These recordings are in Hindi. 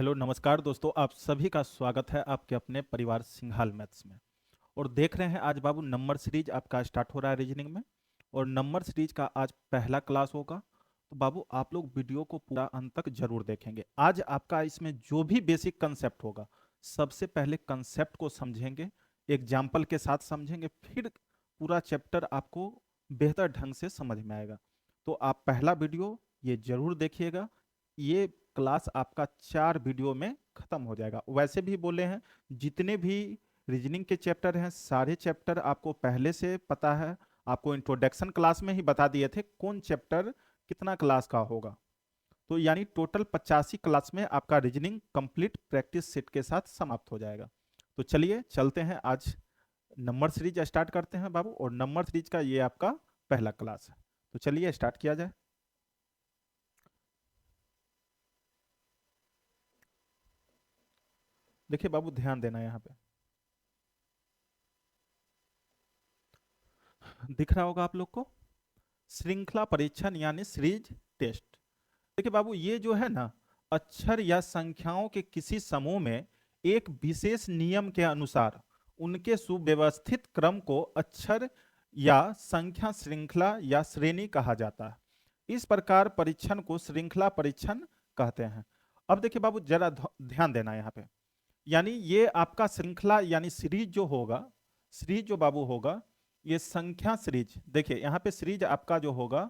हेलो नमस्कार दोस्तों, आप सभी का स्वागत है आपके अपने परिवार सिंघाल मैथ्स में। और देख रहे हैं आज बाबू नंबर सीरीज आपका स्टार्ट हो रहा है रीजनिंग में। और नंबर सीरीज का आज पहला क्लास होगा। तो बाबू आप लोग वीडियो को पूरा अंत तक जरूर देखेंगे। आज आपका इसमें जो भी बेसिक कंसेप्ट होगा, सबसे पहले कंसेप्ट को समझेंगे, एग्जाम्पल के साथ समझेंगे, फिर पूरा चैप्टर आपको बेहतर ढंग से समझ में आएगा। तो आप पहला वीडियो ये जरूर देखिएगा। ये क्लास आपका 4 वीडियो में खत्म हो जाएगा। वैसे भी बोले हैं, जितने भी रीजनिंग के चैप्टर हैं सारे चैप्टर आपको पहले से पता है। आपको इंट्रोडक्शन क्लास में ही बता दिए थे कौन चैप्टर कितना क्लास का होगा। तो यानी टोटल 85 क्लास में आपका रीजनिंग कंप्लीट प्रैक्टिस सेट के साथ समाप्त हो जाएगा। तो चलिए चलते हैं, आज नंबर सीरीज स्टार्ट करते हैं बाबू। और नंबर सीरीज का ये आपका पहला क्लास है। तो चलिए स्टार्ट किया जाए। देखिए बाबू, ध्यान देना, यहाँ पे दिख रहा होगा आप लोग को श्रृंखला परीक्षण यानी सीरीज टेस्ट। देखिए बाबू, ये जो है ना, अक्षर या संख्याओं के किसी समूह में एक विशेष नियम के अनुसार उनके सुव्यवस्थित क्रम को अक्षर या संख्या श्रृंखला या श्रेणी कहा जाता है। इस प्रकार परीक्षण को श्रृंखला परीक्षण कहते हैं। अब देखिए बाबू, जरा ध्यान देना यहाँ पे। यानी ये आपका श्रृंखला यानी सीरीज जो होगा, सीरीज जो बाबू होगा, ये संख्या सीरीज। देखिए यहाँ पे सीरीज आपका जो होगा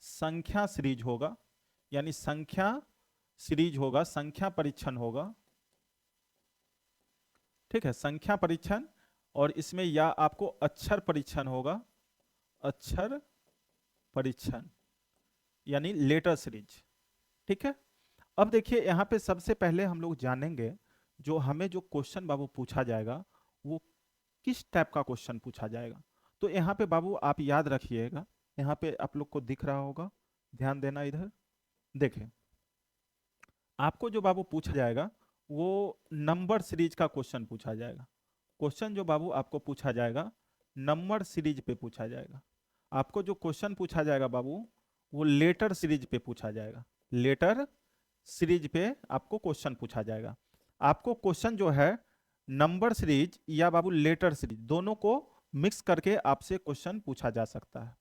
संख्या सीरीज होगा, यानी संख्या सीरीज होगा, संख्या परीक्षण होगा। ठीक है, संख्या परीक्षण। और इसमें या आपको अक्षर परीक्षण होगा, अक्षर परीक्षण यानी लेटर सीरीज। ठीक है। अब देखिए यहाँ पे सबसे पहले हम लोग जानेंगे, जो हमें जो क्वेश्चन बाबू पूछा जाएगा वो किस टाइप का क्वेश्चन पूछा जाएगा। तो यहाँ पे बाबू आप याद रखिएगा, यहाँ पे आप लोग को दिख रहा होगा, ध्यान देना इधर। देखें, आपको जो बाबू पूछा जाएगा वो नंबर सीरीज का क्वेश्चन पूछा जाएगा। क्वेश्चन जो बाबू आपको पूछा जाएगा नंबर सीरीज पे पूछा जाएगा। आपको जो क्वेश्चन पूछा जाएगा बाबू वो लेटर सीरीज पे पूछा जाएगा। लेटर सीरीज पे आपको क्वेश्चन पूछा जाएगा। आपको क्वेश्चन जो है नंबर सीरीज या बाबू लेटर सीरीज दोनों को मिक्स करके आपसे क्वेश्चन पूछा जा सकता है।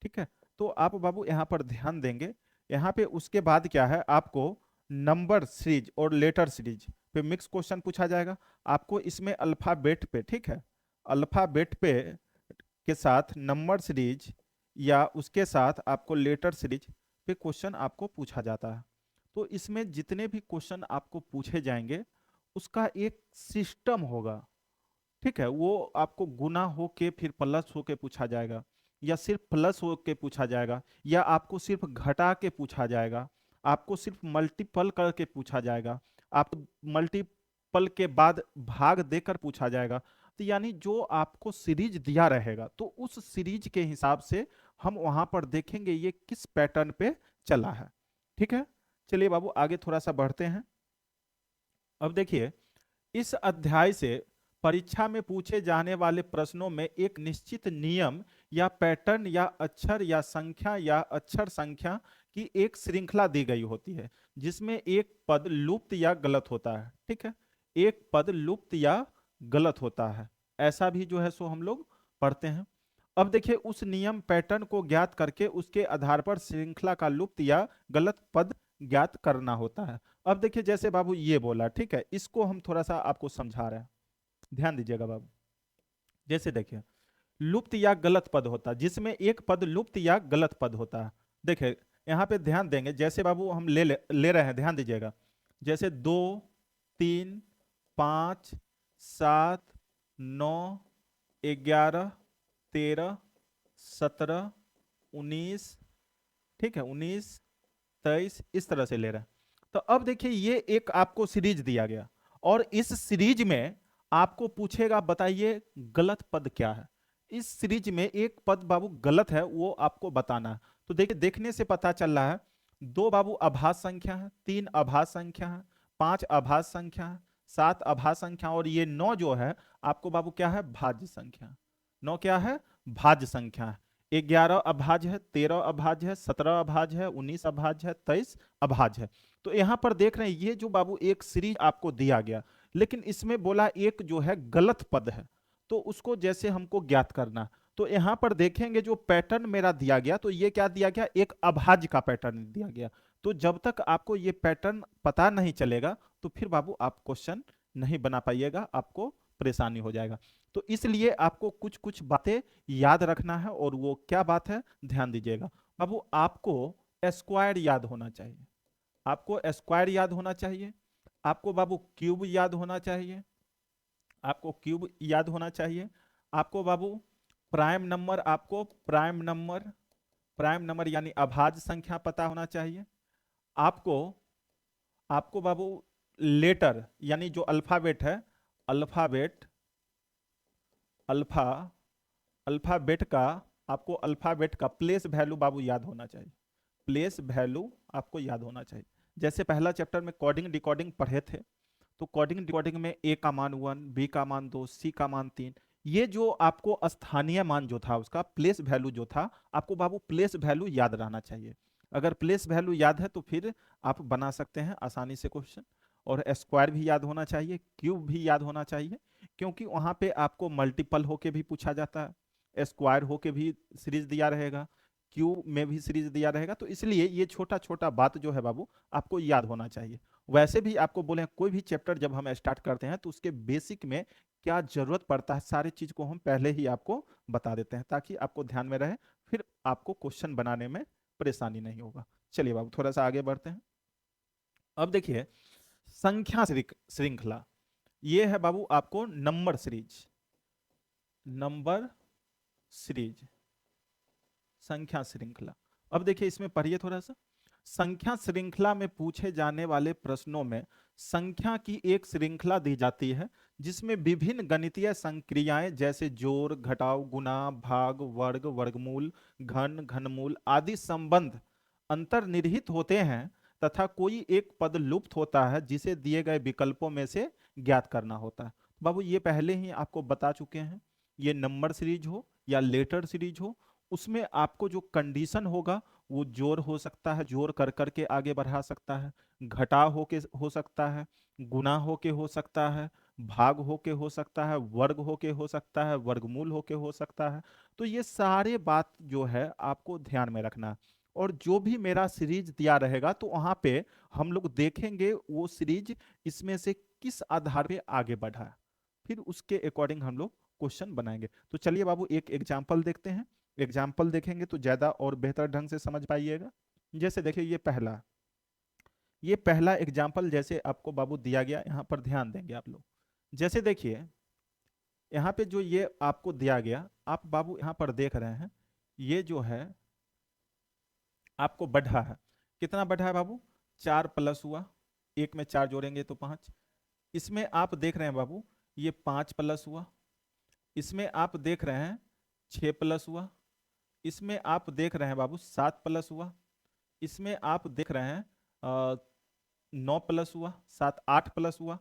ठीक है। तो आप बाबू यहाँ पर ध्यान देंगे, यहाँ पे उसके बाद क्या है, आपको नंबर सीरीज और लेटर सीरीज पे मिक्स क्वेश्चन पूछा जाएगा। आपको इसमें अल्फाबेट पे, ठीक है, अल्फाबेट पे के साथ नंबर सीरीज या उसके साथ आपको लेटर सीरीज पे क्वेश्चन आपको पूछा जाता है। तो इसमें जितने भी क्वेश्चन आपको पूछे जाएंगे उसका एक सिस्टम होगा। ठीक है, वो आपको गुना होके फिर प्लस होके पूछा जाएगा, या सिर्फ प्लस होके पूछा जाएगा, या आपको सिर्फ घटा के पूछा जाएगा, आपको सिर्फ मल्टीपल करके पूछा जाएगा, आपको मल्टीपल के बाद भाग देकर पूछा जाएगा। तो यानी जो आपको सीरीज दिया रहेगा तो उस सीरीज के हिसाब से हम वहां पर देखेंगे ये किस पैटर्न पे चला है। ठीक है, चलिए बाबू आगे थोड़ा सा बढ़ते हैं। अब देखिए, इस अध्याय से परीक्षा में पूछे जाने वाले प्रश्नों में एक निश्चित नियम या पैटर्न या अक्षर या संख्या या अक्षर संख्या की एक श्रृंखला दी गई होती है, जिसमें एक पद लुप्त या गलत होता है। ठीक है, एक पद लुप्त या गलत होता है, ऐसा भी जो है सो हम लोग पढ़ते हैं। अब देखिए, उस नियम पैटर्न को ज्ञात करके उसके आधार पर श्रृंखला का लुप्त या गलत पद ज्ञात करना होता है। अब देखिए, जैसे बाबू ये बोला, ठीक है, इसको हम थोड़ा सा आपको समझा रहे हैं, ध्यान दीजिएगा बाबू। जैसे देखिए, लुप्त या गलत पद होता है, जिसमें एक पद लुप्त या गलत पद होता है। देखिए यहाँ पे ध्यान देंगे, जैसे बाबू हम ले रहे हैं, ध्यान दीजिएगा। जैसे 2, 3, 5, 7, 9, 11, 13, 17, 19, ठीक है, 19, 23, इस तरह से ले रहे हैं। तो अब देखिए, ये एक आपको सीरीज दिया गया और इस सीरीज में आपको पूछेगा बताइए गलत पद क्या है। इस सीरीज में एक पद बाबू गलत है, वो आपको बताना है। तो देखिए, देखने से पता चल रहा है 2 बाबू अभाज्य संख्या है, 3 अभाज्य संख्या है, 5 अभाज्य संख्या है, 7 अभाज्य संख्या, और ये 9 जो है आपको बाबू क्या है, भाज्य संख्या। 9 क्या है, भाज्य संख्या है। 11 अभाज्य है, 13 अभाज्य है, 17 अभाज्य है, 19 अभाज्य है, 23 अभाज्य है। तो यहां पर देख रहे हैं ये जो बाबू एक सीरीज आपको दिया गया, लेकिन इसमें बोला एक जो है गलत पद है, तो उसको जैसे हमको ज्ञात करना। तो यहां पर देखेंगे जो पैटर्न मेरा दिया गया, तो ये क्या दिया गया, एक अभाज्य का पैटर्न दिया गया। तो जब तक आपको ये पैटर्न पता नहीं चलेगा तो फिर बाबू आप क्वेश्चन नहीं बना पाइएगा, आपको परेशानी हो जाएगा। तो इसलिए आपको कुछ कुछ बातें याद रखना है, और वो क्या बात है ध्यान दीजिएगा बाबू। आपको स्क्वायर याद होना चाहिए, आपको स्क्वायर याद होना चाहिए, आपको बाबू क्यूब याद होना चाहिए, आपको क्यूब याद होना चाहिए, आपको बाबू प्राइम नंबर, आपको प्राइम नंबर यानी अभाज्य संख्या पता होना चाहिए, आपको आपको बाबू लेटर यानी जो अल्फाबेट है, अल्फाबेट अल्फा अल्फाबेट का, आपको अल्फाबेट का प्लेस वैल्यू बाबू याद होना चाहिए, प्लेस वैल्यू आपको याद होना चाहिए। जैसे पहला चैप्टर में कोडिंग डिकोडिंग पढ़े थे, तो कोडिंग डिकोडिंग में ए का मान 1, बी का मान 2, सी का मान 3, ये जो आपको स्थानीय मान जो था उसका प्लेस वैल्यू जो था, आपको बाबू प्लेस वैल्यू याद रहना चाहिए। अगर प्लेस वैल्यू याद है तो फिर आप बना सकते हैं आसानी से क्वेश्चन। और स्क्वायर भी याद होना चाहिए, क्यूब भी याद होना चाहिए, क्योंकि वहां पे आपको मल्टीपल होके भी पूछा जाता है, स्क्वायर होके भी सीरीज दिया रहेगा, क्यूब में भी सीरीज दिया रहेगा। तो इसलिए ये छोटा छोटा बात जो है बाबू आपको याद होना चाहिए। वैसे भी आपको बोले कोई भी चैप्टर जब हम स्टार्ट करते हैं तो उसके बेसिक में क्या जरूरत पड़ता है, सारी चीज को हम पहले ही आपको बता देते हैं, ताकि आपको ध्यान में रहे, फिर आपको क्वेश्चन बनाने में परेशानी नहीं होगा। चलिए बाबू थोड़ा सा आगे बढ़ते हैं। अब देखिए संख्या श्रृंखला, ये है बाबू आपको नंबर सीरीज, नंबर सीरीज, संख्या श्रृंखला। अब देखिए इसमें पढ़िए थोड़ा सा। संख्या श्रृंखला में पूछे जाने वाले प्रश्नों में संख्या की एक श्रृंखला दी जाती है जिसमें विभिन्न गणितीय संक्रियाएं जैसे जोड़, घटाव, गुणा, भाग, वर्ग, वर्गमूल, घन, घनमूल आदि संबंध अंतर्निहित होते हैं, तथा कोई एक पद लुप्त होता है जिसे दिए गए विकल्पों में से ज्ञात करना होता है। बाबू ये पहले ही आपको बता चुके हैं, ये नंबर सीरीज हो या लेटर सीरीज हो, उसमें आपको जो कंडीशन होगा वो जोड़ हो सकता है, जोड़ कर करके आगे बढ़ा सकता है, घटाव होके हो सकता है, गुणा होके हो सकता है, भाग होके हो सकता है, वर्ग होके हो सकता है, वर्गमूल होके हो सकता है। तो ये सारे बात जो है आपको ध्यान में रखना है। और जो भी मेरा सीरीज दिया रहेगा तो वहां पे हम लोग देखेंगे वो सीरीज इसमें से किस आधार पे आगे बढ़ा है, फिर उसके अकॉर्डिंग हम लोग क्वेश्चन बनाएंगे। तो चलिए बाबू एक एग्जाम्पल देखते हैं, एग्जाम्पल देखेंगे तो ज्यादा और बेहतर ढंग से समझ पाइएगा। जैसे देखिए ये पहला एग्जाम्पल जैसे आपको बाबू दिया गया, यहाँ पर ध्यान देंगे आप लोग। जैसे देखिए यहाँ पे जो ये आपको दिया गया, आप बाबू यहाँ पर देख रहे हैं, ये जो है आपको बढ़ा है, कितना बढ़ा है बाबू, 4 प्लस हुआ, एक में 4 जोड़ेंगे तो 5। इसमें आप देख रहे हैं बाबू ये 5 प्लस हुआ, इसमें आप देख रहे हैं 6 प्लस हुआ, इसमें आप देख रहे हैं बाबू 7 प्लस हुआ, इसमें आप देख रहे हैं 9 प्लस हुआ, 7 8 प्लस हुआ।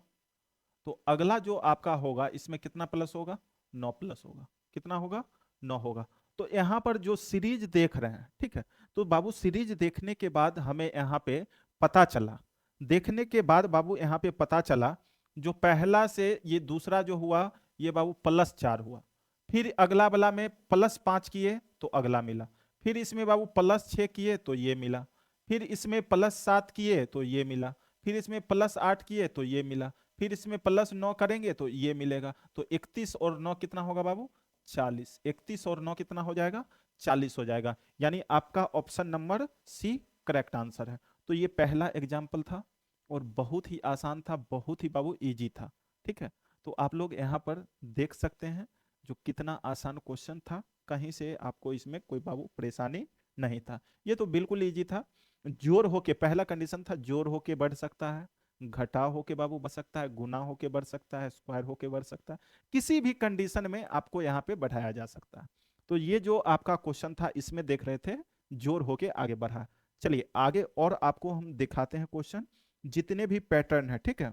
तो अगला जो आपका होगा इसमें कितना प्लस होगा, 9 प्लस होगा, कितना होगा, 9 होगा। तो यहाँ पर जो सीरीज देख रहे हैं, ठीक है, तो बाबू सीरीज देखने के बाद हमें यहाँ पे पता चला, देखने के बाद बाबू यहाँ पे पता चला जो पहला से ये दूसरा जो हुआ ये बाबू +4 हुआ, फिर अगला वाला में +5 किए तो अगला मिला, फिर इसमें बाबू +6 किए तो ये मिला, फिर इसमें +7 किए तो ये मिला, फिर इसमें +8 किए तो ये मिला, फिर इसमें +9 करेंगे तो ये मिलेगा। तो 31 और 9 कितना होगा बाबू, 40। 31 और 9 कितना हो जाएगा, 40 हो जाएगा। यानी आपका option number C correct answer है। तो ये पहला एग्जाम्पल था और बहुत ही आसान था, बहुत ही बाबू इजी था। ठीक है, तो आप लोग यहाँ पर देख सकते हैं जो कितना आसान क्वेश्चन था, कहीं से आपको इसमें कोई बाबू परेशानी नहीं था, ये तो बिल्कुल इजी था। जोड़ होके, पहला कंडीशन था जोड़ होके बढ़ सकता है, घटाव होके बाबू बढ़ सकता है, गुना होके बढ़ सकता है, स्क्वायर होके बढ़ सकता है, किसी भी कंडीशन में आपको यहाँ पे बढ़ाया जा सकता है। तो ये जो आपका क्वेश्चन था इसमें देख रहे थे जोड़ होके आगे बढ़ा। चलिए आगे और आपको हम दिखाते हैं क्वेश्चन, जितने भी पैटर्न है। ठीक है,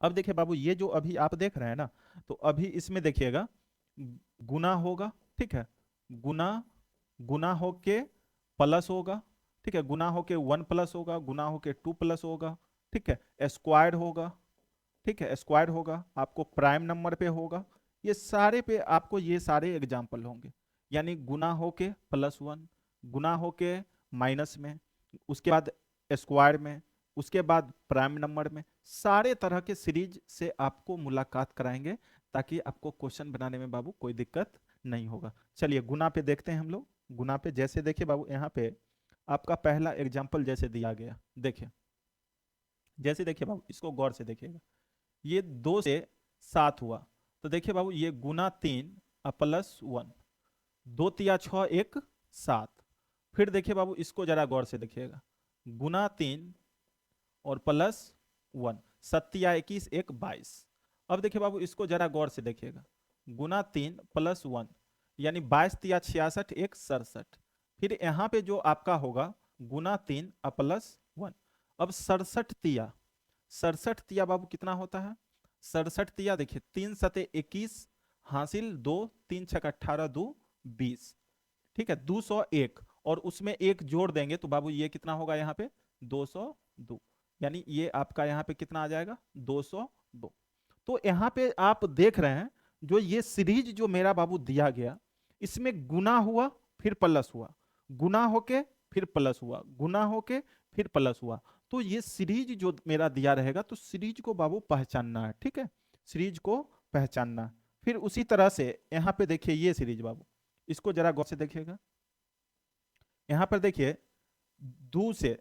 अब देखिए बाबू ये जो अभी आप देख रहे हैं ना, तो अभी इसमें देखिएगा गुना होगा, ठीक है, गुना गुना होके प्लस होगा, ठीक है, गुना होके 1 प्लस होगा, गुना होके 2 प्लस होगा, ठीक है, स्क्वायर होगा, ठीक है, स्क्वायर होगा, आपको प्राइम नंबर पे होगा। ये सारे पे आपको ये सारे एग्जाम्पल होंगे, यानी गुना होके +1, गुना होके माइनस में, उसके बाद स्क्वायर में, उसके बाद प्राइम नंबर में, सारे तरह के सीरीज से आपको मुलाकात कराएंगे ताकि आपको क्वेश्चन बनाने में बाबू कोई दिक्कत नहीं होगा। चलिए गुना पे देखते हैं हम लोग। गुना पे जैसे देखिए बाबू, यहाँ पे आपका पहला एग्जाम्पल जैसे दिया गया, देखिए जैसे देखिए बाबू, इसको गौर से देखिएगा। ये 2 से 7 हुआ, तो देखिए बाबू ये गुना 3 +1, 2 तिया 6 1 7। फिर देखिए बाबू इसको जरा गौर से देखिएगा, गुना 3 और +1, 7 तिया 21 1 22। अब देखिए बाबू इसको जरा गौर से देखिएगा, गुना 3 +1 यानी 22 तिया 66 1 67। फिर यहाँ पे जो आपका होगा गुना 3 +1। अब 67 तिया बाबू कितना होता है? 67 तिया देखिए 3 सते 21 हासिल 2, 3 छक 18 2 20, ठीक है, 201 और उसमें एक जोड़ देंगे तो बाबू ये कितना होगा यहाँ पे 202, यानी ये आपका यहाँ पे कितना आ जाएगा 202। तो यहाँ पे आप देख रहे हैं जो ये सीरीज जो मेरा बाबू दिया गया, इसमें गुना हुआ फिर प्लस हुआ, गुना होके फिर प्लस हुआ, गुना होके फिर प्लस हुआ। तो ये सीरीज जो मेरा दिया रहेगा तो सीरीज को बाबू पहचानना है, ठीक है, सीरीज को पहचानना। फिर उसी तरह से यहाँ पे देखिए ये सीरीज बाबू, इसको जरा गौर से देखिएगा। यहाँ पर देखिए दू से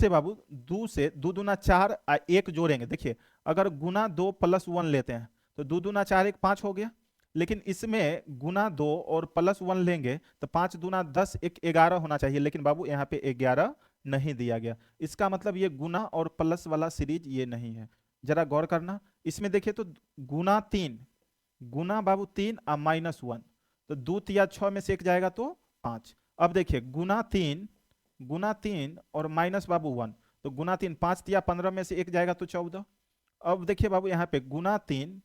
बाबू, दू से 2 दूना 4 1 जोड़ेंगे। देखिए अगर गुना 2 +1 लेते हैं तो 2 दूना 4 1 5 हो गया, लेकिन इसमें गुना 2 और +1 लेंगे तो 5 दूना 10 1 11 होना चाहिए, लेकिन बाबू यहाँ पे 11 नहीं दिया गया। इसका मतलब ये गुना और प्लस वाला सीरीज ये नहीं है, जरा गौर करना। इसमें देखिए तो गुना 3, गुना बाबू 3 और -1, तो 2 तिया 6 में से एक जाएगा तो 5। अब देखिए गुना 3 और माइनस बाबू 1, तो गुना 3 5 तिया 15 में से एक जाएगा तो 14। अब देखिए बाबू यहाँ पे गुना 3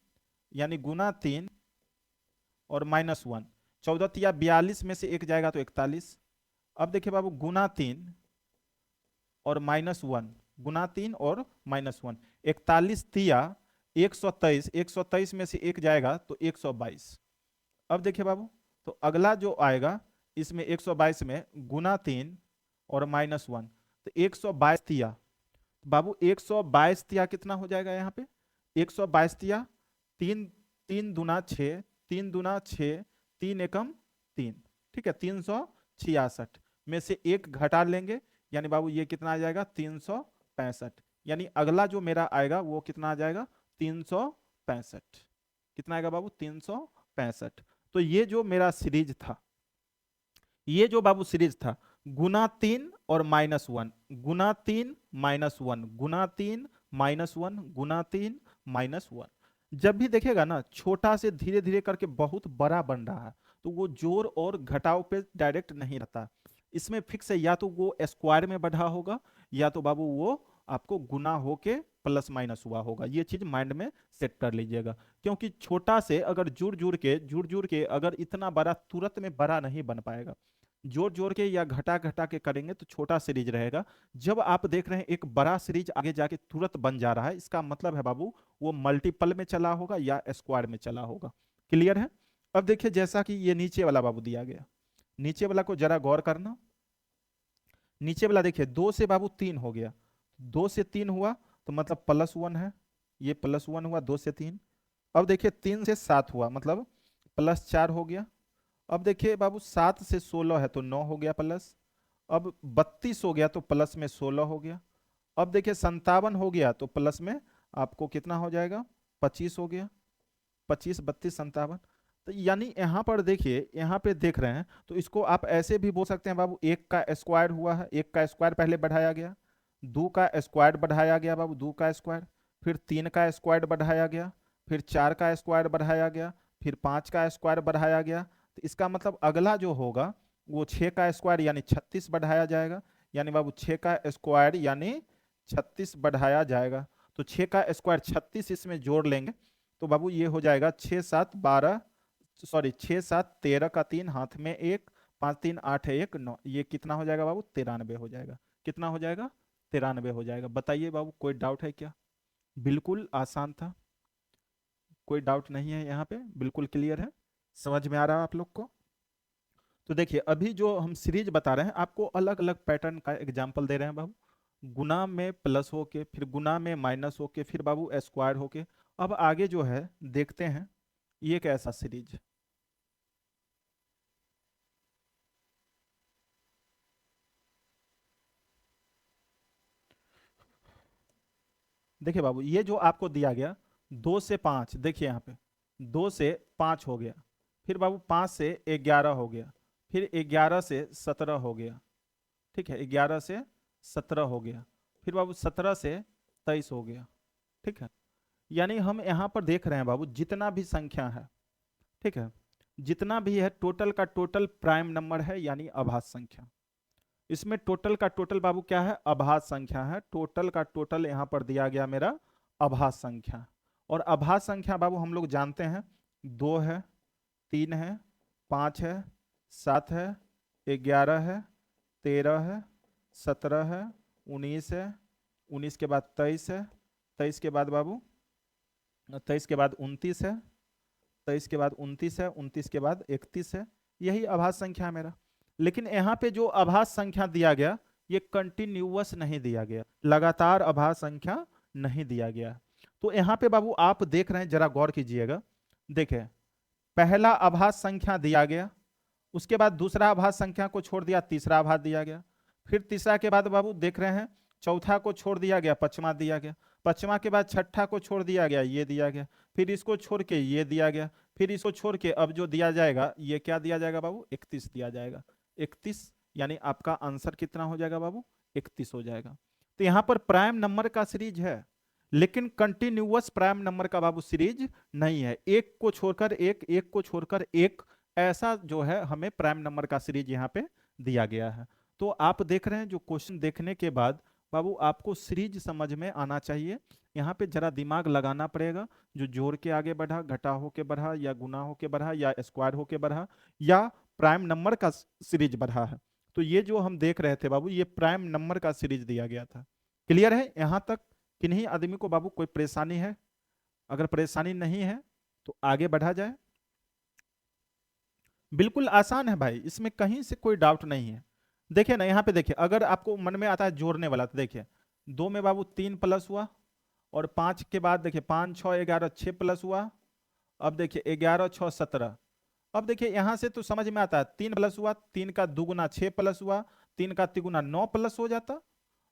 यानी गुना 3 और -1, 14 तिया 42 में से एक जाएगा तो 41। अब देखिए बाबू गुना 3 और -1, गुना 3 और -1, 41 तिया 123, 123 में से एक जाएगा तो 122। अब देखिए बाबू तो अगला जो आएगा इसमें 122 में गुना 3 और -1, तो 122 तिया बाबू, 122 तिया कितना हो जाएगा यहाँ पे 122 तिया 3 3 दूना 6, 3 दूना 6, 3 एकम 3, ठीक है, 366 में से एक घटा लेंगे, यानी बाबू ये कितना आ जाएगा 365, यानी अगला जो मेरा आएगा वो कितना आ जाएगा 365। कितना आएगा बाबू 365। तो ये जो मेरा सीरीज था, ये जो बाबू सीरीज था गुना 3 और -1, गुना 3 -1, गुना 3 -1, गुना 3 -1। जब भी देखेगा ना छोटा से धीरे धीरे करके बहुत बड़ा बन रहा है तो वो जोड़ और घटाव पे डायरेक्ट नहीं रहता, इसमें फिक्स है, या तो वो स्क्वायर में बढ़ा होगा या तो बाबू वो आपको गुना होके प्लस माइनस हुआ होगा। ये चीज माइंड में सेट कर लीजिएगा, क्योंकि छोटा से अगर जुड़ जुड़ के अगर इतना बड़ा तुरंत में बड़ा नहीं बन पाएगा, जोड़ जोड़ के या घटा घटा के करेंगे तो छोटा सीरीज रहेगा। जब आप देख रहे हैं एक बड़ा सीरीज आगे जाके तुरंत बन जा रहा है, इसका मतलब है बाबू वो मल्टीपल में चला होगा या स्क्वायर में चला होगा। क्लियर है? अब देखिए जैसा कि ये नीचे वाला बाबू दिया गया, नीचे वाला को जरा गौर करना। नीचे वाला देखिए 2 से बाबू 3 हो गया, 2 से 3 हुआ तो मतलब +1 है, ये +1 हुआ 2 से 3। अब देखिए 3 से 7 हुआ मतलब +4 हो गया। अब देखिए बाबू 7 से 16 है तो 9 हो गया प्लस। अब 32 हो गया तो प्लस में 16 हो गया। अब देखिए 57 हो गया तो प्लस में आपको कितना हो जाएगा 25 हो गया, 25 32 57। तो यानी यहाँ पर देखिए, यहाँ पे देख रहे हैं तो इसको आप ऐसे भी बोल सकते हैं बाबू, 1 का स्क्वायर हुआ है, 1 का स्क्वायर पहले बढ़ाया गया, 2 का स्क्वायर बढ़ाया गया बाबू, 2 का स्क्वायर, फिर 3 का स्क्वायर बढ़ाया गया, फिर 4 का स्क्वायर बढ़ाया गया, फिर 5 का स्क्वायर बढ़ाया गया। तो इसका मतलब अगला जो होगा वो 6 का स्क्वायर यानी 36 बढ़ाया जाएगा, यानी बाबू 6 का स्क्वायर यानी 36 बढ़ाया जाएगा। तो 6 का स्क्वायर 36 इसमें जोड़ लेंगे तो बाबू ये हो जाएगा 6 7 12, सॉरी 6 7 13 का 3 हाथ में 1 5 3 8 है 1 9, ये कितना हो जाएगा बाबू? 93 हो जाएगा। कितना हो जाएगा? 93 हो जाएगा। बताइए बाबू, कोई डाउट है क्या? बिल्कुल आसान था, कोई डाउट नहीं है यहाँ पे, बिल्कुल क्लियर है, समझ में आ रहा है आप लोग को? तो देखिए अभी जो हम सीरीज बता रहे हैं आपको अलग अलग पैटर्न का एग्जांपल दे रहे हैं बाबू। गुना में प्लस होके, फिर गुना में माइनस होके, फिर बाबू स्क्वायर होके। अब आगे जो है देखते हैं ये कैसा सीरीज। देखिए बाबू ये जो आपको दिया गया 2 से 5, देखिए यहाँ पे 2 से 5 हो गया, फिर बाबू 5 से 11 हो गया, फिर 11 से 17 हो गया, ठीक है, 11 से 17 हो गया, फिर बाबू 17 से 23 हो गया, ठीक है। यानी हम यहाँ पर देख रहे हैं बाबू जितना भी संख्या है, ठीक है, जितना भी है टोटल का टोटल प्राइम नंबर है, यानी अभाज्य संख्या। इसमें टोटल का टोटल बाबू क्या है? अभाज्य संख्या है। टोटल का टोटल यहाँ पर दिया गया मेरा अभाज्य संख्या। और अभाज्य संख्या बाबू हम लोग जानते हैं 2 है, 3 है, 5 है, 7 है, 11 है, 13 है, 17 है, 19 है, 19 के बाद 23 है, 23 के बाद बाबू 23 के बाद 29 है, 23 के बाद 29 है, 29 के बाद 31 है। यही अभाज्य संख्या है मेरा। लेकिन यहाँ पे जो अभाज्य संख्या दिया गया ये कंटिन्यूअस नहीं दिया गया, लगातार अभाज्य संख्या नहीं दिया गया। तो यहाँ पे बाबू आप देख रहे हैं, जरा गौर कीजिएगा। देखिए पहला अभाज्य संख्या दिया गया, उसके बाद दूसरा अभाज्य संख्या को छोड़ दिया, तीसरा अभाज्य दिया गया, फिर तीसरा के बाद बाबू देख रहे हैं चौथा को छोड़ दिया गया, पचमा दिया गया, पचमा के बाद छठा को छोड़ दिया गया, ये दिया गया, फिर इसको छोड़ के ये दिया गया, फिर इसको छोड़ के अब जो दिया जाएगा ये क्या दिया जाएगा बाबू? 31 दिया जाएगा। 31 यानी आपका आंसर कितना हो जाएगा बाबू? 31 हो जाएगा। तो यहाँ पर प्राइम नंबर का सीरीज है, लेकिन कंटिन्यूअस प्राइम नंबर का बाबू सीरीज नहीं है। एक को छोड़कर एक, एक को छोड़कर एक, ऐसा जो है हमें प्राइम नंबर का सीरीज यहाँ पे दिया गया है। तो आप देख रहे हैं जो क्वेश्चन देखने के बाद बाबू आपको सीरीज समझ में आना चाहिए। यहाँ पे जरा दिमाग लगाना पड़ेगा, जो जोड़ के आगे बढ़ा, घटा होके बढ़ा, या गुना होके बढ़ा, या स्क्वायर होके बढ़ा, या प्राइम नंबर का सीरीज बढ़ा है। तो ये जो हम देख रहे थे बाबू ये प्राइम नंबर का सीरीज दिया गया था। क्लियर है यहाँ तक? किन्हीं आदमी को बाबू कोई परेशानी है? अगर परेशानी नहीं है तो आगे बढ़ा जाए। बिल्कुल आसान है भाई, इसमें कहीं से कोई डाउट नहीं है। देखिए ना यहाँ पे, देखिए अगर आपको मन में आता है जोड़ने वाला तो देखिए 2 में बाबू 3 प्लस हुआ, और 5 के बाद देखिए 5 6 11 6 प्लस हुआ। अब देखिए 11 6 17। अब देखिए यहां से तो समझ में आता है 3 प्लस हुआ, 3 का दुगुना 6 प्लस हुआ, 3 का तिगुना 9 प्लस हो जाता,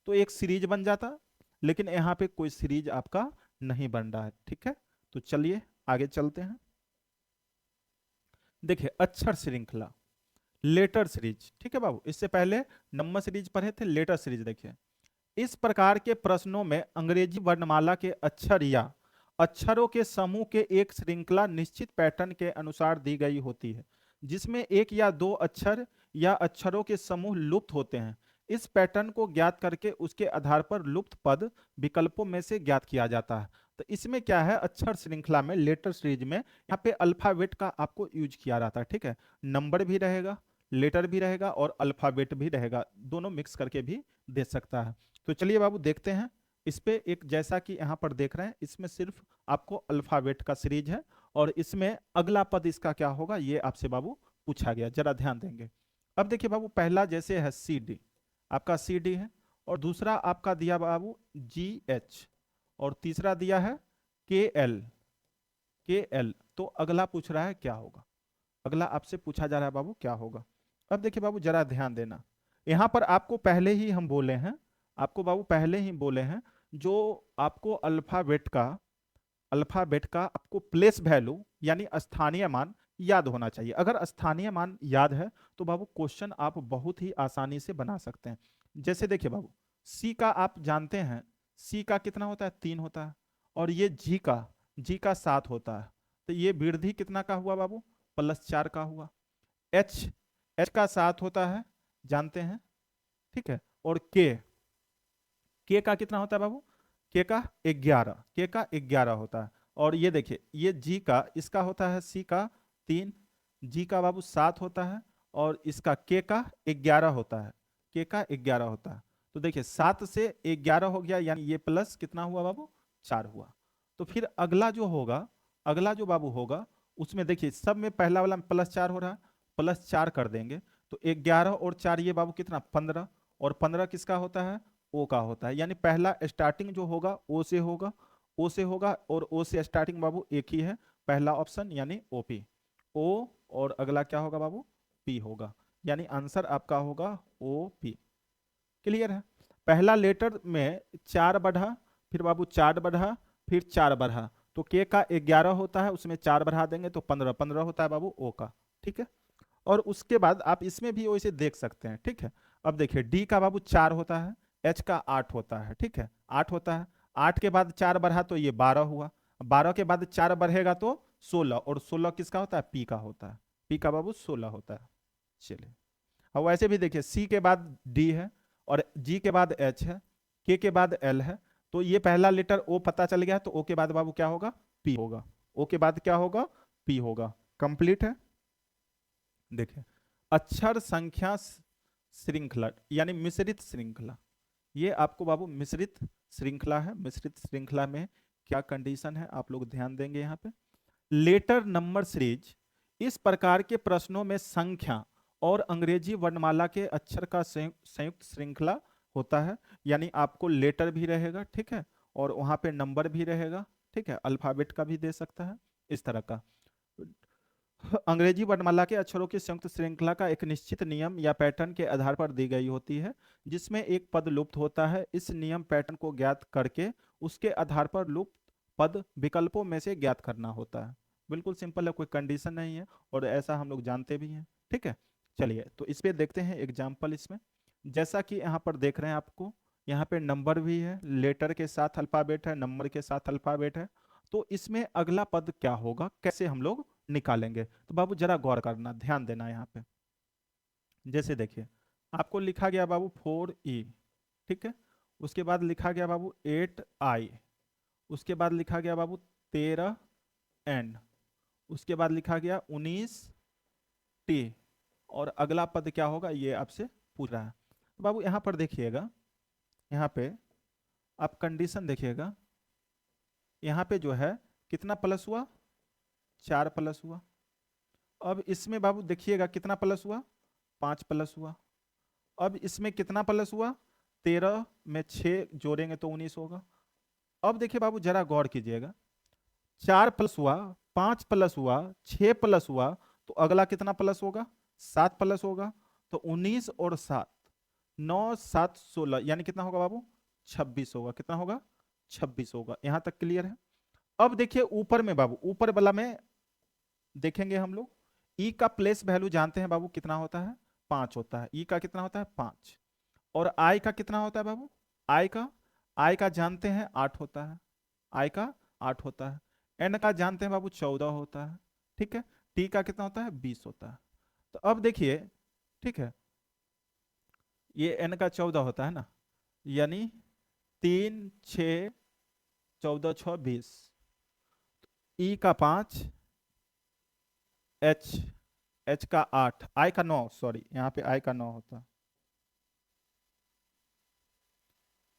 तो एक सीरीज बन जाता। लेकिन यहाँ पे कोई सीरीज आपका नहीं बन रहा है, ठीक है। तो चलिए आगे चलते हैं। देखिए अक्षर श्रृंखला, लेटर सीरीज, ठीक है बाबू। इससे पहले नंबर सीरीज पढ़े थे, लेटर सीरीज देखिए। इस प्रकार के प्रश्नों में अंग्रेजी वर्णमाला के अक्षर या अक्षरों के समूह के एक श्रृंखला निश्चित पैटर्न के अनुसार दी गई होती है, जिसमें एक या दो अक्षर या अक्षरों के समूह लुप्त होते हैं। इस पैटर्न को ज्ञात करके उसके आधार पर लुप्त पद विकल्पों में से ज्ञात किया जाता है। तो इसमें क्या है, अक्षर श्रृंखला में, लेटर सीरीज में यहाँ पे अल्फाबेट का आपको यूज किया जाता है, ठीक है। नंबर भी रहेगा, लेटर भी रहेगा, और अल्फाबेट भी रहेगा, दोनों मिक्स करके भी दे सकता है। तो चलिए बाबू देखते हैं इस पे। एक जैसा कि यहाँ पर देख रहे हैं इसमें सिर्फ आपको अल्फाबेट का सीरीज है, और इसमें अगला पद इसका क्या होगा ये आपसे बाबू पूछा गया, जरा ध्यान देंगे। अब देखिए बाबू पहला जैसे है सी डी, आपका सी डी है, और दूसरा आपका दिया बाबू जी एच, और तीसरा दिया है के एल, के एल। तो अगला पूछ रहा है क्या होगा, अगला आपसे पूछा जा रहा है बाबू क्या होगा। अब देखिए बाबू जरा ध्यान देना, यहां पर आपको पहले ही हम बोले हैं, आपको बाबू पहले ही बोले हैं, जो आपको अल्फाबेट का आपको प्लेस वैल्यू यानी स्थानीय मान याद होना चाहिए। अगर स्थानीय मान याद है तो बाबू क्वेश्चन आप बहुत ही आसानी से बना सकते हैं। जैसे देखिए बाबू सी का आप जानते हैं, सी का कितना होता है? 3 होता है, और ये जी का 7 होता है। तो ये वृद्धि कितना का हुआ बाबू? +4 का हुआ। एच, एच का 7 होता है, जानते हैं, ठीक है। और के का कितना होता है बाबू? के का 11, के का 11 होता है। और ये देखिए ये जी का, इसका होता है सी का 3, जी का बाबू 7 होता है, और इसका के का 11 होता है, के का 11 होता है। तो देखिए 7 से 11 हो गया, यानी ये प्लस कितना हुआ बाबू, 4 हुआ। तो फिर अगला जो होगा, अगला जो बाबू होगा उसमें देखिए सब में पहला वाला में +4 हो रहा है, +4 कर देंगे तो 11 और 4 ये बाबू कितना 15, और 15 किसका होता है, ओ का होता है। यानी पहला स्टार्टिंग जो होगा ओ से होगा, ओ से होगा, और ओ से स्टार्टिंग बाबू एक ही है, पहला ऑप्शन यानी ओपी, ओ, और अगला क्या होगा बाबू, पी होगा। यानी आंसर आपका होगा ओ पी। क्लियर है। पहला लेटर में 4 बढ़ा, फिर बाबू 4 बढ़ा, फिर 4 बढ़ा, तो के का 11 होता है, उसमें 4 बढ़ा देंगे तो 15, 15 होता है बाबू ओ का। ठीक है। और उसके बाद आप इसमें भी वैसे देख सकते हैं। ठीक है। अब देखिए डी का बाबू 4 होता है, एच का 8 होता है। ठीक है, 8 होता है, 8 के बाद 4 बढ़ा तो ये 12 हुआ, 12 के बाद 4 बढ़ेगा तो 16, और 16 किसका होता है, पी का होता है, पी का बाबू 16 होता है। चलिए, अब वैसे भी देखिए सी के बाद डी है, और जी के बाद एच है, के बाद एल है, तो ये पहला लेटर ओ पता चल गया, तो ओ के बाद बाबू क्या होगा, पी होगा, ओ के बाद क्या होगा, पी होगा। कंप्लीट है। देखिए अक्षर संख्या श्रृंखला यानी मिश्रित श्रृंखला, ये आपको बाबू मिश्रित श्रृंखला है। मिश्रित श्रृंखला में क्या कंडीशन है आप लोग ध्यान देंगे यहाँ पे। लेटर नंबर सीरीज, इस प्रकार के प्रश्नों में संख्या और अंग्रेजी वर्णमाला के अक्षर का संयुक्त श्रृंखला होता है। यानी आपको लेटर भी रहेगा, ठीक है, और वहां पे नंबर भी रहेगा, ठीक है, अल्फाबेट का भी दे सकता है, इस तरह का। अंग्रेजी वर्णमाला के अक्षरों की संयुक्त श्रृंखला का एक निश्चित नियम या पैटर्न के आधार पर दी गई होती है, जिसमें एक पद लुप्त होता है। इस नियम पैटर्न को ज्ञात करके उसके आधार पर लुप्त पद विकल्पों में से ज्ञात करना होता है। बिल्कुल सिंपल है, कोई कंडीशन नहीं है, और ऐसा हम लोग जानते भी हैं। ठीक है, चलिए तो इस पे देखते हैं एग्जाम्पल। इसमें जैसा कि यहाँ पर देख रहे हैं आपको, यहाँ पे नंबर भी है, लेटर के साथ अल्फाबेट है, नंबर के साथ अल्फाबेट है। तो इसमें अगला पद क्या होगा, कैसे हम लोग निकालेंगे, तो बाबू जरा गौर करना, ध्यान देना यहाँ पे। जैसे देखिए आपको लिखा गया बाबू 4E, ठीक है, उसके बाद लिखा गया बाबू 8I, उसके बाद लिखा गया बाबू 13N, उसके बाद लिखा गया 19T, और अगला पद क्या होगा ये आपसे पूछ रहा है। तो बाबू यहाँ पर देखिएगा, यहाँ पे आप कंडीशन देखिएगा, यहाँ पे जो है कितना प्लस हुआ, 4 प्लस हुआ। अब इसमें बाबू देखिएगा कितना प्लस हुआ, 5 प्लस हुआ। अब इसमें कितना प्लस हुआ, 13 में 6 जोड़ेंगे तो 19 होगा। अब देखिए बाबू जरा गौर कीजिएगा, 4 प्लस हुआ, 5 प्लस हुआ, 6 प्लस हुआ, तो अगला कितना प्लस होगा, 7 प्लस होगा। तो 19 और 7, 9 7 16, यानी कितना होगा बाबू, 26 होगा। कितना होगा, 26 होगा। यहां तक क्लियर है। अब देखिए ऊपर में बाबू, ऊपर वाला में देखेंगे हम लोग, ई का प्लेस वैल्यू जानते हैं बाबू कितना होता है, 5 होता है। ई का कितना होता है, 5। और आई का कितना होता है बाबू, आई का जानते हैं 8 होता है, आई का 8 होता है। एन का जानते हैं बाबू 14 होता है, ठीक है। टी का कितना होता है, 20 होता है। तो अब देखिए, ठीक है, ये एन का 14 होता है ना, यानी 3 6 14 6 20, ई का 5, एच एच का 8, आई का 9, सॉरी यहाँ पे आई का 9 होता है,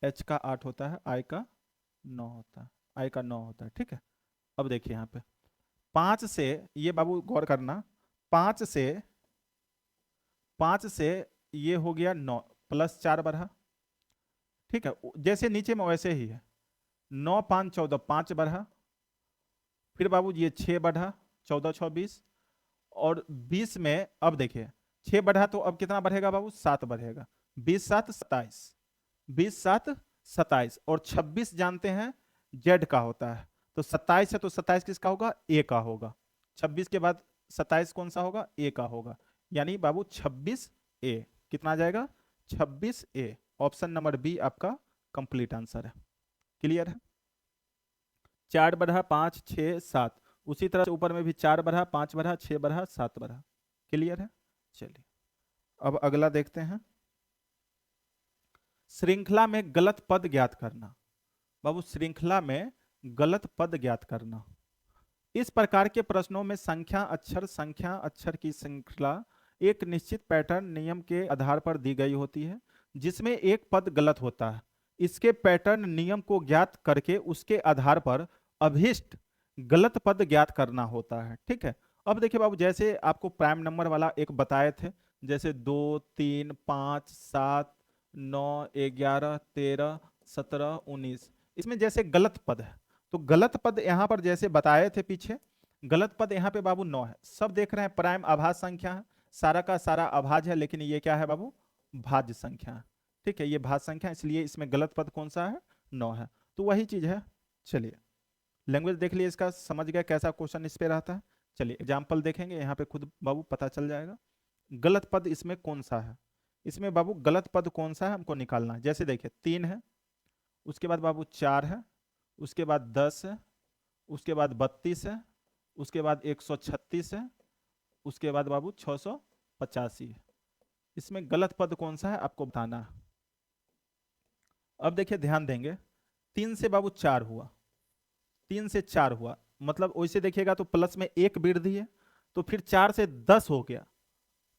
एच का 8 होता है, आई का 9 होता है, आई का 9 होता है, ठीक है। अब देखिए यहाँ पे 5 से, ये बाबू गौर करना, 5 से 5 से ये हो गया 9, +4 बढ़ा, ठीक है, जैसे नीचे में वैसे ही है। 9 5 14, 5 बढ़ा, फिर बाबू ये 6 बढ़ा, 14 6 20, और 20 में अब देखिए 6 बढ़ा तो अब कितना बढ़ेगा बाबू, 7 बढ़ेगा, 20 7 27, 20 7 27, और 26 जानते हैं जेड का होता है। तो 27 है तो 27 किसका होगा, ए का होगा। 26 के बाद 27 कौन सा होगा, ए का होगा। यानी बाबू 26 ए, कितना आ जाएगा, 26 ए। ऑप्शन नंबर बी आपका कंप्लीट आंसर है। क्लियर है। 4 बढ़ा 5 6 7, उसी तरह से ऊपर में भी 4 बढ़ा 5 बढ़ा 6 बढ़ा 7 बढ़ा। क्लियर है। चलिए अब अगला देखते हैं, श्रृंखला में गलत पद ज्ञात करना। बाबू श्रृंखला में गलत पद ज्ञात करना, इस प्रकार के प्रश्नों में संख्या अक्षर की श्रृंखला एक निश्चित पैटर्न नियम के आधार पर दी गई होती है जिसमें एक पद गलत होता है। इसके पैटर्न नियम को ज्ञात करके उसके आधार पर अभिष्ट गलत पद ज्ञात करना होता है। ठीक है, अब देखिए बाबू, जैसे आपको प्राइम नंबर वाला एक बताए थे, जैसे 2, 3, 5, 7, 9, 11, 13, 17, 19, इसमें जैसे गलत पद है, तो गलत पद यहां पर जैसे बताए थे पीछे, गलत पद यहाँ पे बाबू 9 है। सब देख रहे हैं प्राइम अभाज्य संख्या है, सारा का सारा अभाज्य है, लेकिन ये क्या है बाबू, भाज्य संख्या है। ठीक है, ये भाज्य संख्या, इसलिए इसमें गलत पद कौन सा है, 9 है। तो वही चीज है। चलिए लैंग्वेज देख लिए इसका, समझ गया कैसा क्वेश्चन इस पे रहता है। चलिए एग्जाम्पल देखेंगे, यहाँ पे खुद बाबू पता चल जाएगा गलत पद इसमें कौन सा है। इसमें बाबू गलत पद कौन सा है हमको निकालना है। जैसे देखिए 3 है, उसके बाद बाबू 4 है, उसके बाद 10 है, उसके बाद 32 है, उसके बाद 136 है, उसके बाद बाबू 685 है। इसमें गलत पद कौन सा है आपको बताना है। अब देखिए ध्यान देंगे, 3 से बाबू 4 हुआ, 3 से 4 हुआ, मतलब वैसे देखिएगा तो प्लस में 1 वृद्धि है, तो फिर 4 से 10 हो गया,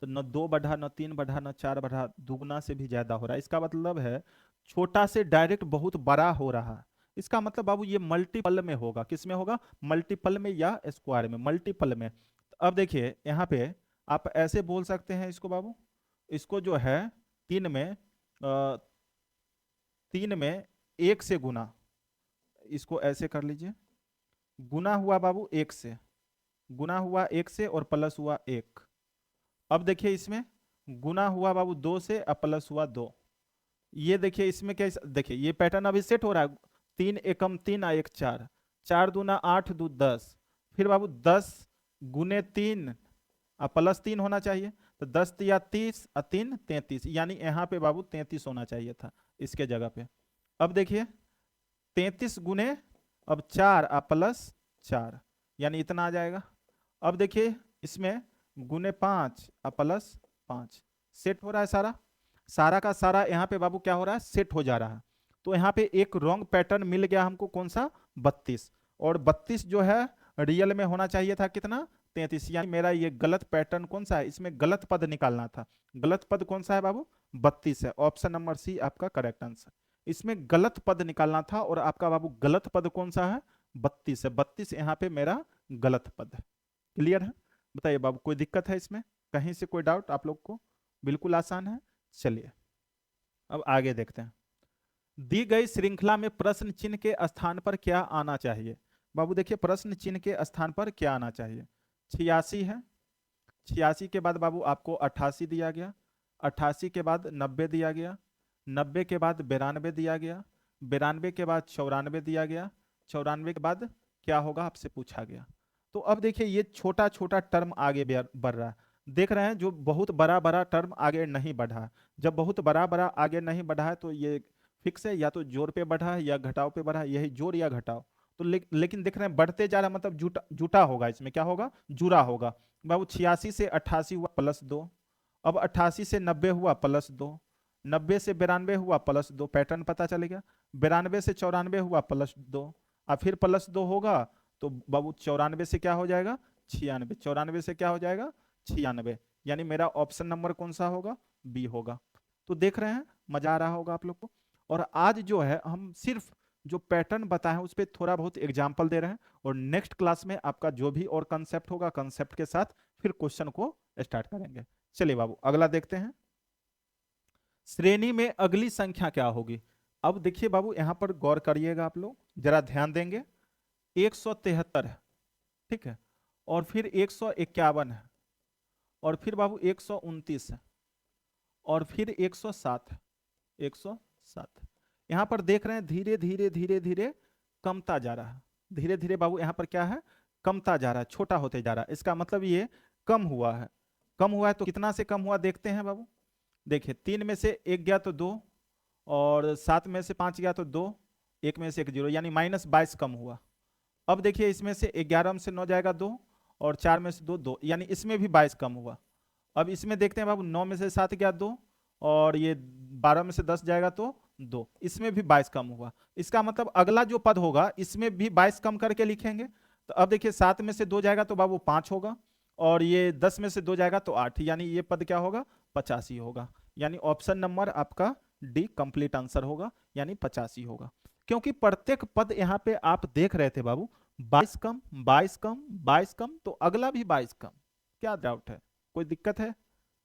तो न 2 बढ़ा, न 3 बढ़ा, न 4 बढ़ा, दुगना से भी ज्यादा हो रहा है। इसका मतलब है छोटा से डायरेक्ट बहुत बड़ा हो रहा है। इसका मतलब बाबू ये मल्टीपल में होगा। किस में होगा, मल्टीपल में या स्क्वायर में, मल्टीपल में। अब देखिए यहाँ पे आप ऐसे बोल सकते हैं इसको बाबू, इसको जो है 3 में 3 में 1 से गुना, इसको ऐसे कर लीजिए, गुना हुआ बाबू 1 से, गुना हुआ 1 से और प्लस हुआ 1। अब देखिए इसमें गुना हुआ बाबू 2 से और प्लस हुआ 2। ये देखिए इसमें क्या, देखिए ये पैटर्न अभी सेट हो रहा है। 3 एकम 3 1 4, 4 दूना 8 2 10, फिर बाबू 10 गुने 3 और प्लस 3 होना चाहिए, तो 10 या 30 और 3 33, यानी यहाँ पे बाबू 33 होना चाहिए था इसके जगह पे। अब देखिए 33 गुने अब 4 और प्लस 4, यानी इतना आ जाएगा। अब देखिए इसमें गुने 5 और प्लस 5, सेट हो रहा है सारा, सारा का सारा यहाँ पे बाबू क्या हो रहा है, सेट हो जा रहा है। तो यहाँ पे एक रॉन्ग पैटर्न मिल गया हमको, कौन सा, 32, और 32 जो है रियल में होना चाहिए था कितना, 33, यानी मेरा ये गलत पैटर्न कौन सा है, इसमें गलत पद निकालना था। गलत पद कौन सा है बाबू, 32 है। ऑप्शन नंबर सी आपका करेक्ट आंसर। इसमें गलत पद निकालना था और आपका बाबू गलत पद कौन सा है, 32 है। 32 यहाँ पे मेरा गलत पद है। क्लियर है, बताइए बाबू कोई दिक्कत है इसमें, कहीं से कोई डाउट आप लोग को, बिल्कुल आसान है। चलिए अब आगे देखते हैं। दी गई श्रृंखला में प्रश्न चिन्ह के स्थान पर क्या आना चाहिए। बाबू देखिए प्रश्न चिन्ह के स्थान पर क्या आना चाहिए, 86 है, 86 के बाद बाबू आपको 88 दिया गया, 88 के बाद 90 दिया गया, 90 के बाद 92 दिया गया, 92 के बाद 94 दिया गया, 94 के बाद क्या होगा आपसे पूछा गया। तो अब देखिए ये छोटा छोटा टर्म आगे बढ़ रहा है, देख रहे हैं, जो बहुत बड़ा बड़ा टर्म आगे नहीं बढ़ा। जब बहुत बड़ा बड़ा आगे नहीं बढ़ा है तो ये फिक्स है, या तो जोड़ पे बढ़ा है या घटाव पे बढ़ा है, यही जोड़ या घटाव। तो लेकिन देख रहे हैं बढ़ते जा रहा है, मतलब जुटा जुटा होगा, इसमें क्या होगा, जुड़ा होगा। बाबू 86 से 88 हुआ +2, अब 88 से 90 हुआ +2, 90 से 92 हुआ +2, पैटर्न पता चलेगा। 92 से 94 हुआ +2, और फिर +2 होगा तो बाबू 94 से क्या हो जाएगा, 96, 94 से क्या हो जाएगा, 96, यानी मेरा ऑप्शन नंबर कौन सा होगा, बी होगा। तो देख रहे हैं मजा आ रहा होगा आप लोग को। और आज जो है हम सिर्फ जो पैटर्न बताए हैं उस पर थोड़ा बहुत एग्जाम्पल दे रहे हैं, और नेक्स्ट क्लास में आपका जो भी और कंसेप्ट होगा, कंसेप्ट के साथ फिर क्वेश्चन को स्टार्ट करेंगे। चलिए बाबू अगला देखते हैं, श्रेणी में अगली संख्या क्या होगी। अब देखिए बाबू यहां पर गौर करिएगा, आप लोग जरा ध्यान देंगे। 173 है, ठीक है, और फिर 151 है, और फिर बाबू 129 है, और फिर 107 है, 107। यहां पर देख रहे हैं धीरे धीरे धीरे धीरे कमता जा रहा है, धीरे धीरे बाबू यहां पर क्या है, कमता जा रहा है, छोटा होते जा रहा है। इसका मतलब ये कम हुआ है, कम हुआ है तो कितना से कम हुआ देखते हैं बाबू। देखिए 3 में से 1 गया तो 2, और 7 में से 5 गया तो 2, 1 में से 1 0, यानी -22 कम हुआ। अब देखिए इसमें से 11 में से 9 जाएगा 2, और 4 में से 2 2, यानी इसमें भी 22 कम हुआ। अब इसमें देखते हैं बाबू 9 में से 7 गया 2, और ये 12 में से 10 जाएगा तो 2, इसमें भी 22 कम हुआ। इसका मतलब अगला जो पद होगा इसमें भी 22 कम करके लिखेंगे। तो अब देखिए 7 में से 2 जाएगा तो बाबू 5 होगा, और ये 10 में से 2 जाएगा तो 8, यानी ये पद क्या होगा, 85 होगा। यानी ऑप्शन नंबर आपका डी कंप्लीट आंसर होगा, यानी 85 होगा। क्योंकि प्रत्येक पद यहाँ पे आप देख रहे थे बाबू 22 कम 22 कम 22 कम, तो अगला भी 22 कम। क्या डाउट है, कोई दिक्कत है?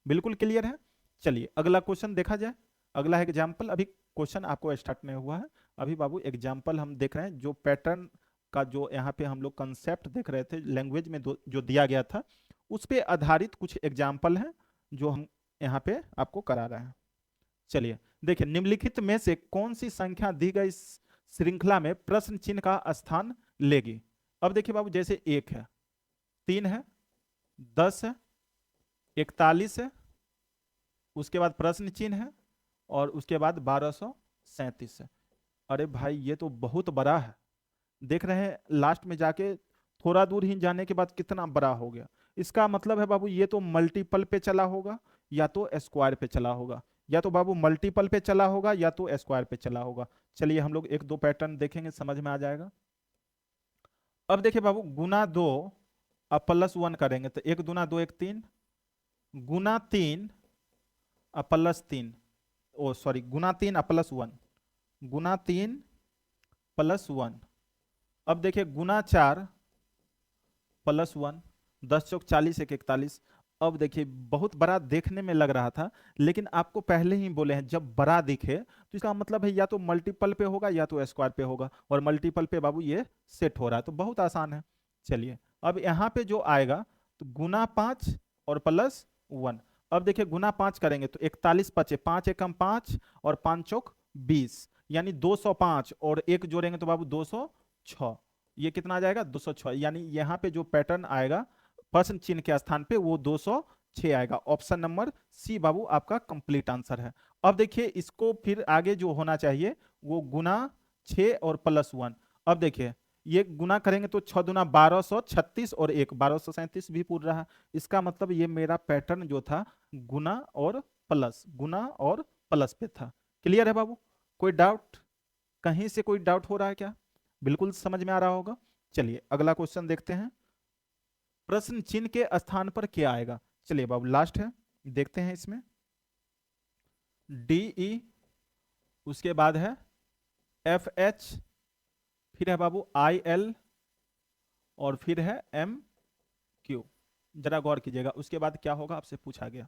बिल्कुल क्लियर है। चलिए अगला क्वेश्चन देखा जाए। अगला एग्जाम्पल, अभी क्वेश्चन आपको स्टार्ट नहीं हुआ है, अभी बाबू एग्जाम्पल हम देख रहे हैं। जो पैटर्न का जो यहाँ पे हम लोग कंसेप्ट देख रहे थे लैंग्वेज में जो दिया गया था, उस पे आधारित कुछ एग्जाम्पल हैं जो हम यहाँ पे आपको करा रहे हैं। चलिए देखिए, निम्नलिखित में से कौन सी संख्या दी गई श्रृंखला में प्रश्न चिन्ह का स्थान लेगी? अब देखिए बाबू, जैसे 1 है, 3 है, 10 है, 41 है, उसके बाद प्रश्न चिन्ह है, और उसके बाद 1237 है। अरे भाई ये तो बहुत बड़ा है, देख रहे हैं लास्ट में जाके थोड़ा दूर ही जाने के बाद कितना बड़ा हो गया। इसका मतलब है बाबू ये तो मल्टीपल पे चला होगा या तो स्क्वायर पे चला होगा, या तो बाबू मल्टीपल पे चला होगा या तो स्क्वायर पे चला होगा। चलिए हम लोग एक दो पैटर्न देखेंगे, समझ में आ जाएगा। अब देखिए बाबू, गुना 2 अब +1 करेंगे तो 1 दूना 2 1 3, गुना 3 अब +3, ओ सॉरी गुना 3 अब +1, गुना 3 +1। अब देखिए गुना 4 +1, 10 चौक 40 1 41। अब देखिए बहुत बड़ा देखने में लग रहा था, लेकिन आपको पहले ही बोले हैं जब बड़ा दिखे तो इसका मतलब है या तो मल्टीपल पे होगा या तो स्क्वायर पे होगा, और मल्टीपल पे बाबू ये सेट हो रहा है, तो बहुत आसान है। चलिए अब यहाँ पे जो आएगा तो गुना 5 और +1। अब देखिए गुना 5 करेंगे तो 41 पचे 5 एकम 5 और 5 चौक 20, यानी 205, और एक जोड़ेंगे तो बाबू 206। ये कितना आ जाएगा 206, यानी यहाँ पे जो पैटर्न आएगा प्रश्न चिन्ह के स्थान पे वो 206 आएगा। ऑप्शन नंबर सी बाबू आपका कंप्लीट आंसर है। अब देखिए इसको फिर आगे जो होना चाहिए वो गुना 6 और +1। अब देखिए ये गुना करेंगे तो 6 दूना 1236 और 1 1237 भी पूर रहा। इसका मतलब ये मेरा पैटर्न जो था गुना और प्लस, गुना और प्लस पे था। क्लियर है बाबू? कोई डाउट, कहीं से कोई डाउट हो रहा है क्या? बिल्कुल समझ में आ रहा होगा। चलिए अगला क्वेश्चन देखते हैं। प्रश्न चिन्ह के स्थान पर क्या आएगा? चलिए बाबू लास्ट है, देखते हैं इसमें। DE, उसके बाद है FH, फिर है बाबू IL, और फिर है MQ। जरा गौर कीजिएगा, उसके बाद क्या होगा आपसे पूछा गया।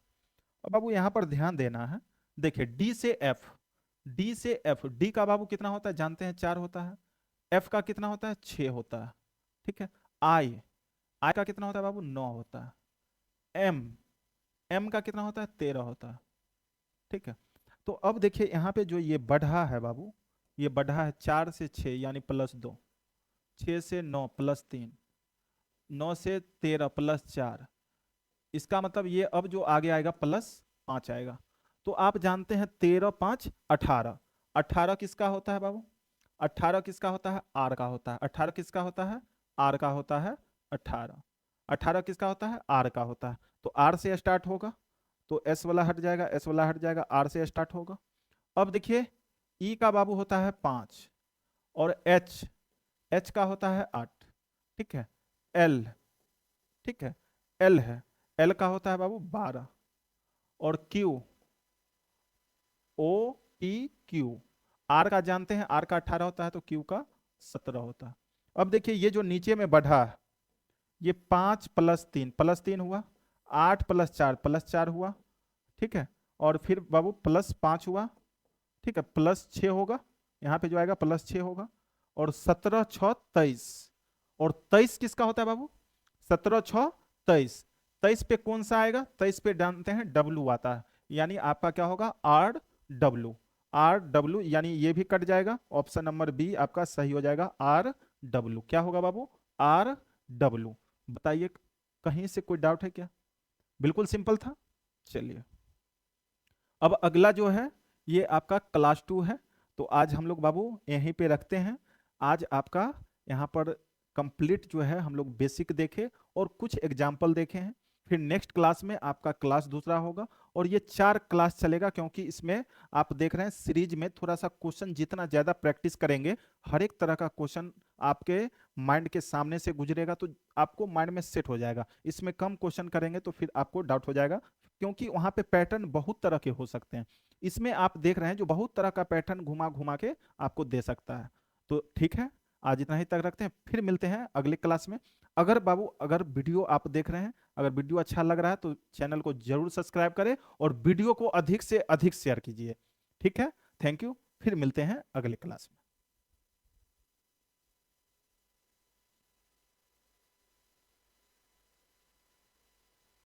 अब बाबू यहां पर ध्यान देना है। देखिए D से F, D से F, D का बाबू कितना होता है जानते हैं, 4 होता है। F का कितना होता है, 6 होता है। ठीक है। I का कितना होता है बाबू, 9 होता है। M का कितना होता है, 13 होता है। ठीक है। तो अब देखिए यहाँ पे जो ये बढ़ा है बाबू, ये बढ़ा है 4 से 6 यानी +2, 6 से 9 +3, 9 से 13 +4। इसका मतलब ये अब जो आगे आएगा +5 आएगा। तो आप जानते हैं 13 5 18, 18 किसका होता है बाबू, 18 किसका होता है, R का होता है। 18 किसका होता है, R का होता है। 18 18 किसका होता है, R का होता है। तो R से स्टार्ट होगा, तो S वाला हट जाएगा, S वाला हट जाएगा, R से स्टार्ट होगा। अब देखिए E का बाबू होता है 5, और H का होता है 8। ठीक है। L, ठीक है, L है, L का होता है बाबू 12, और QOPQ, R का जानते हैं, R का 18 होता है तो Q का 17 होता है। अब देखिए ये जो नीचे में बढ़ा है, ये 5 + 3 हुआ, 8 + 4 हुआ। ठीक है। और फिर बाबू +5 हुआ। ठीक है, +6 होगा, यहाँ पे जो आएगा +6 होगा, और 17 6 23, और 23 किसका होता है बाबू, 17 6 23। 23 पे कौन सा आएगा, 23 पे जानते हैं W आता है, यानी आपका क्या होगा RW, यानी ये भी कट जाएगा। ऑप्शन नंबर बी आपका सही हो जाएगा, RW। क्या होगा बाबू, RW। बताइए कहीं से कोई डाउट है क्या? बिल्कुल सिंपल था। चलिए अब अगला जो है ये आपका क्लास 2 है, तो आज हम लोग बाबू यहीं पे रखते हैं। आज आपका यहाँ पर कंप्लीट जो है हम लोग बेसिक देखे और कुछ एग्जाम्पल देखे हैं। फिर नेक्स्ट क्लास में आपका क्लास दूसरा होगा, और ये 4 क्लास चलेगा, क्योंकि इसमें आप देख रहे हैं सीरीज में थोड़ा सा क्वेश्चन जितना ज्यादा प्रैक्टिस करेंगे, हर एक तरह का क्वेश्चन आपके माइंड के सामने से गुजरेगा, तो आपको माइंड में सेट हो जाएगा। इसमें कम क्वेश्चन करेंगे तो फिर आपको डाउट हो जाएगा, क्योंकि वहां पे पैटर्न बहुत तरह के हो सकते हैं। इसमें आप देख रहे हैं जो बहुत तरह का पैटर्न घुमा घुमा के आपको दे सकता है। तो ठीक है, आज इतना ही तक रखते हैं, फिर मिलते हैं अगले क्लास में। अगर बाबू, अगर वीडियो आप देख रहे हैं, अगर वीडियो अच्छा लग रहा है तो चैनल को जरूर सब्सक्राइब करें और वीडियो को अधिक से अधिक शेयर कीजिए। ठीक है, थैंक यू, फिर मिलते हैं अगले क्लास में।